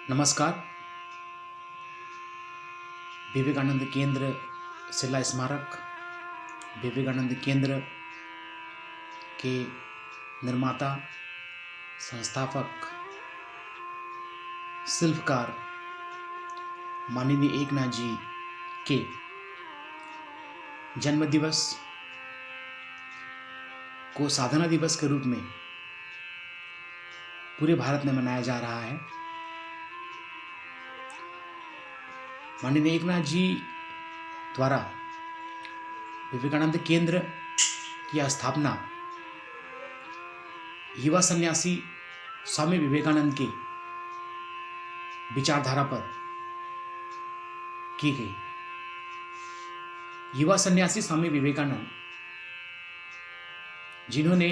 नमस्कार। विवेकानंद केंद्र शिला स्मारक विवेकानंद केंद्र के निर्माता, संस्थापक, शिल्पकार माननीय एकनाथ जी के जन्म दिवस को साधना दिवस के रूप में पूरे भारत में मनाया जा रहा है। माननीय एकनाथ जी द्वारा विवेकानंद केंद्र की स्थापना युवा सन्यासी स्वामी विवेकानंद के विचारधारा पर की गई। युवा सन्यासी स्वामी विवेकानंद, जिन्होंने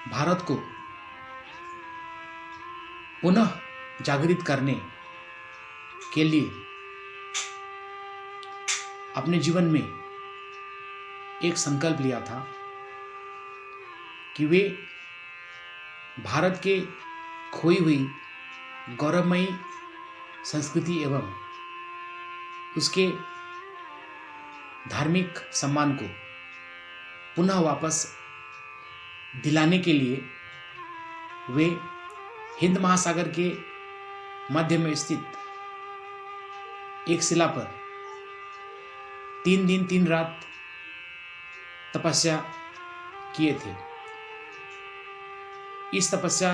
भारत को पुनः जागृत करने के लिए अपने जीवन में एक संकल्प लिया था कि वे भारत के खोई हुई गौरवमयी संस्कृति एवं उसके धार्मिक सम्मान को पुनः वापस दिलाने के लिए वे हिंद महासागर के मध्य में स्थित एक शिला पर 3 दिन 3 रात तपस्या किए थे। इस तपस्या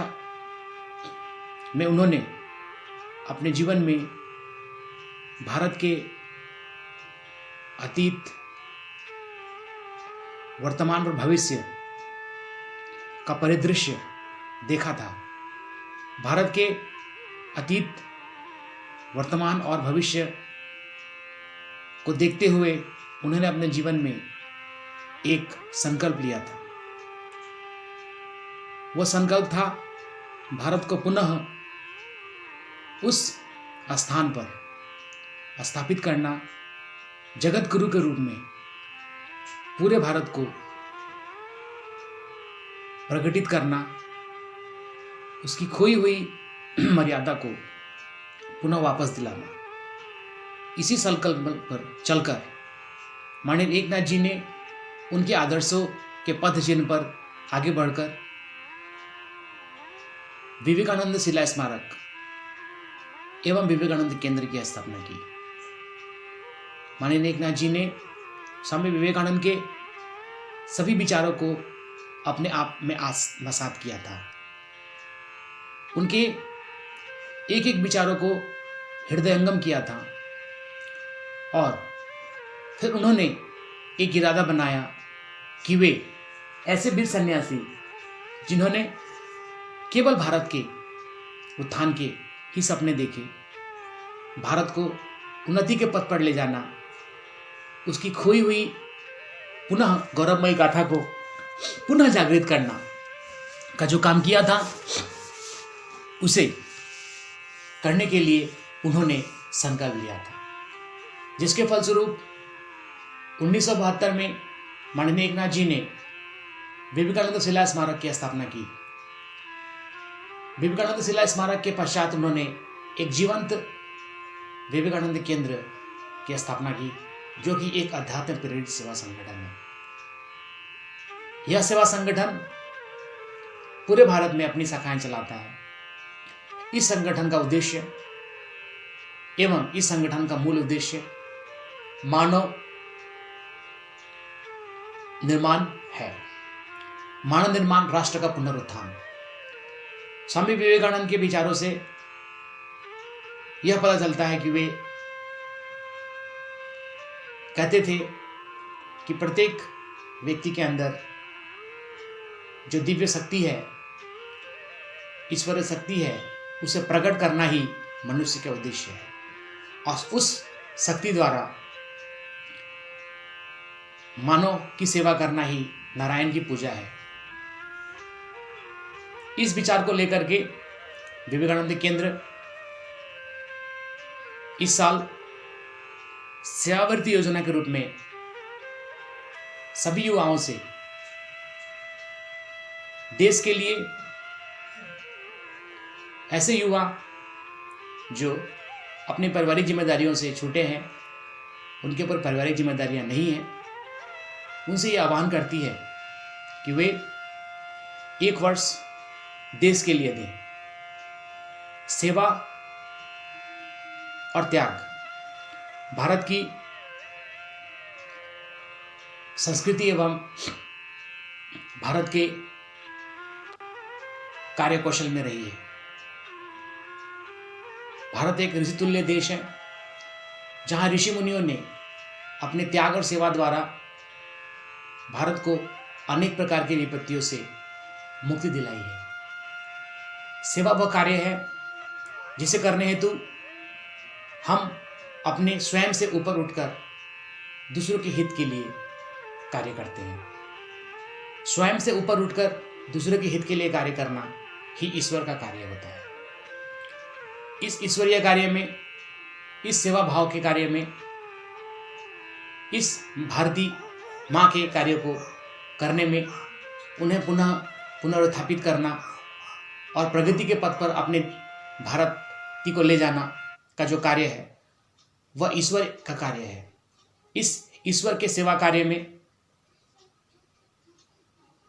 में उन्होंने अपने जीवन में भारत के अतीत, वर्तमान और भविष्य का परिदृश्य देखा था। भारत के अतीत, वर्तमान और भविष्य को देखते हुए उन्होंने अपने जीवन में एक संकल्प लिया था। वह संकल्प था भारत को पुनः उस स्थान पर स्थापित करना, जगत गुरु के रूप में पूरे भारत को प्रकटित करना, उसकी खोई हुई मर्यादा को पुनः वापस दिलाना। इसी संकल्प पर चलकर माननीय एकनाथ जी ने उनके आदर्शों के पथ चिन्ह पर आगे बढ़कर विवेकानंद शिला स्मारक एवं विवेकानंद केंद्र की स्थापना की। माननीय एकनाथ जी ने स्वामी विवेकानंद के सभी विचारों को अपने आप में आत्मसात किया था। उनके एक एक विचारों को हृदयंगम किया था और फिर उन्होंने एक इरादा बनाया कि वे ऐसे वीर सन्यासी, जिन्होंने केवल भारत के उत्थान के ही सपने देखे, भारत को उन्नति के पथ पर ले जाना, उसकी खोई हुई पुनः गौरवमयी गाथा को पुनः जागृत करना का जो काम किया था, उसे करने के लिए उन्होंने संकल्प लिया था। जिसके फलस्वरूप 1972 में माननीय एकनाथ जी ने विवेकानंद शिला स्मारक की स्थापना की। विवेकानंद शिला स्मारक के पश्चात उन्होंने एक जीवंत विवेकानंद केंद्र की स्थापना की, जो कि एक अध्यात्म प्रेरित सेवा संगठन है। यह सेवा संगठन पूरे भारत में अपनी शाखाएं चलाता है। इस संगठन का उद्देश्य एवं इस संगठन का मूल उद्देश्य मानव निर्माण है। मानव निर्माण, राष्ट्र का पुनरुत्थान। स्वामी विवेकानंद के विचारों से यह पता चलता है कि वे कहते थे कि प्रत्येक व्यक्ति के अंदर जो दिव्य शक्ति है, ईश्वरीय शक्ति है, उसे प्रकट करना ही मनुष्य का उद्देश्य है और उस शक्ति द्वारा मानव की सेवा करना ही नारायण की पूजा है। इस विचार को लेकर के विवेकानंद केंद्र इस साल सेवावर्ती योजना के रूप में सभी युवाओं से देश के लिए ऐसे युवा जो अपनी पारिवारिक जिम्मेदारियों से छूटे हैं, उनके ऊपर पारिवारिक जिम्मेदारियां नहीं हैं, उनसे ये आह्वान करती है कि वे 1 वर्ष देश के लिए दें। सेवा और त्याग भारत की संस्कृति एवं भारत के कार्यकौशल में रही है। भारत एक ऋषितुल्य देश है, जहां ऋषि मुनियों ने अपने त्याग और सेवा द्वारा भारत को अनेक प्रकार की विपत्तियों से मुक्ति दिलाई है। सेवा वह कार्य है जिसे करने हेतु हम अपने स्वयं से ऊपर उठकर दूसरों के हित के लिए कार्य करते हैं। स्वयं से ऊपर उठकर दूसरों के हित के लिए कार्य करना ही ईश्वर का कार्य होता है। इस ईश्वरीय कार्य में, इस सेवा भाव के कार्य में, इस भारती माँ के कार्य को करने में उन्हें पुनः पुनरुत्थापित करना और प्रगति के पथ पर अपने भारत को ले जाना का जो कार्य है वह ईश्वर का कार्य है। इस ईश्वर के सेवा कार्य में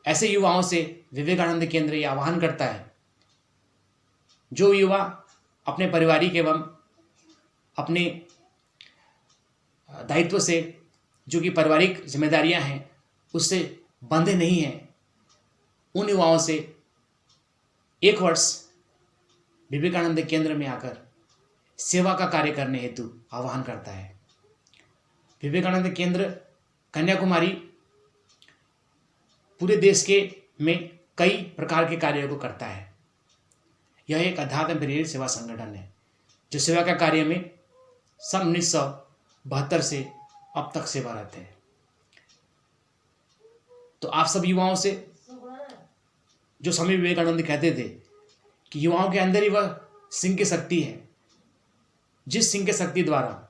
ऐसे युवाओं से विवेकानंद केंद्र यह आह्वान करता है, जो युवा अपने पारिवारिक एवं अपने दायित्व से, जो कि पारिवारिक जिम्मेदारियां हैं, उससे बंधे नहीं हैं, उन युवाओं से 1 वर्ष विवेकानंद केंद्र में आकर सेवा का कार्य करने हेतु आह्वान करता है। विवेकानंद केंद्र कन्याकुमारी पूरे देश के में कई प्रकार के कार्यों को करता है। यह एक अध्यात्म प्रेरित सेवा संगठन है जो सेवा का कार्य में सन 1972 से अब तक सेवारत है। तो आप सब युवाओं से, जो स्वामी विवेकानंद कहते थे कि युवाओं के अंदर ही वह सिंह की शक्ति है, जिस सिंह की शक्ति द्वारा